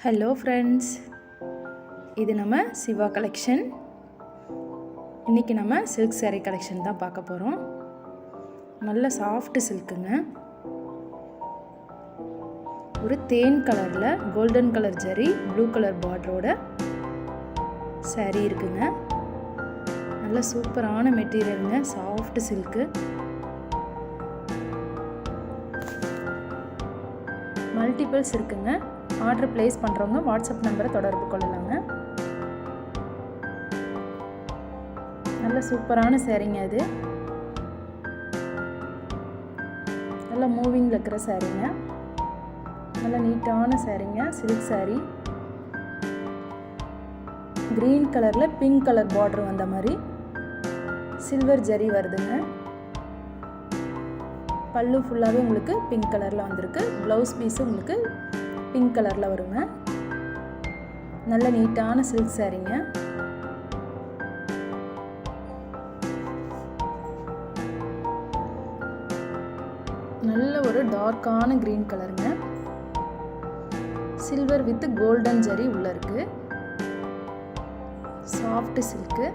Hello friends, இது நம்ம Siva collection. இன்றைக்கி நம்ம சில்க் saree கலெக்ஷன் தான் பார்க்க போகிறோம். நல்ல சாஃப்ட் சில்க்குங்க. ஒரு தேன் கலரில் golden colour zari blue colour பார்டரோட saree இருக்குங்க. நல்ல சூப்பரான மெட்டீரியலுங்க, சாஃப்ட் சில்க்கு. மல்டிபிள்ஸ் இருக்குங்க. ஆர்டர் ப்ளேஸ் பண்ணுறவங்க வாட்ஸ்அப் நம்பரை தொடர்பு கொள்ளலாங்க. நல்ல சூப்பரான சாரீங்க. இது நல்ல மூவிங்கில் இருக்கிற சாரீங்க. நல்ல நீட்டான சாரீங்க, சில்க் சாரீ. க்ரீன் கலரில் பிங்க் கலர் பார்டர் வந்த மாதிரி சில்வர் ஜரி வருதுங்க. பல்லு ஃபுல்லாகவே உங்களுக்கு பிங்க் கலரில் வந்திருக்கு. ப்ளவுஸ் பீஸு உங்களுக்கு பிங்க் கலரில் வருங்க. நல்ல நீட்டான சில்க் சாரீங்க. நல்ல ஒரு டார்க்கான க்ரீன் கலருங்க. சில்வர் வித் கோல்டன் ஜரி உள்ள இருக்கு. Soft silk.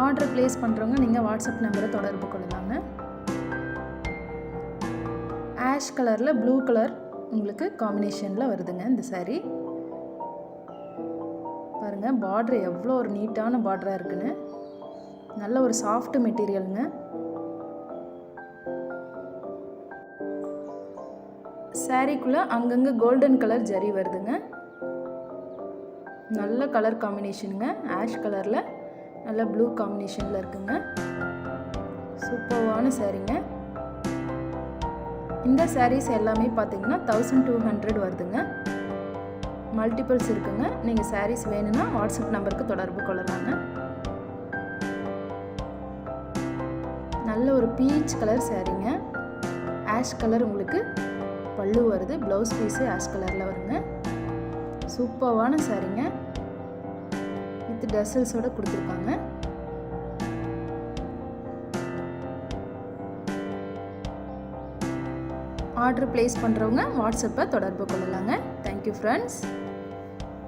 ஆர்டர் ப்ளேஸ் பண்ணுறவங்க நீங்கள் வாட்ஸ்அப் நம்பரை தொடர்பு கொள்ளலாங்க. ஆஷ் கலரில் ப்ளூ கலர் உங்களுக்கு காம்பினேஷனில் வருதுங்க இந்த saree. பாருங்கள், பார்டர் எவ்வளோ ஒரு நீட்டான பார்டராக இருக்குன்னு. நல்ல ஒரு சாஃப்ட் மெட்டீரியலுங்க. சாரீக்குள்ளே அங்கங்கே கோல்டன் கலர் ஜரி வருதுங்க. நல்ல கலர் காம்பினேஷனுங்க. ஆஷ் கலரில் நல்ல ப்ளூ காம்பினேஷனில் இருக்குங்க. சூப்பரான சாரீங்க. இந்த சாரீஸ் எல்லாமே பார்த்தீங்கன்னா 1200 வருதுங்க. மல்டிபிள்ஸ் இருக்குங்க. நீங்கள் சாரீஸ் வேணும்னா வாட்ஸ்அப் நம்பருக்கு தொடர்பு கொள்ளலாங்க. நல்ல ஒரு பீச் கலர் சாரீங்க. ஆஷ் கலர் உங்களுக்கு பல்லு வருது. ப்ளவுஸ் பீஸு ஆஷ் கலரில் வருங்க. சூப்பரான சாரீங்க. வித் டசல்ஸோடு கொடுத்துருக்காங்க. ஆர்டர் ப்ளேஸ் பண்ணுறவங்க வாட்ஸ்அப்பை தொடர்பு கொள்ளலாங்க. Thank you friends.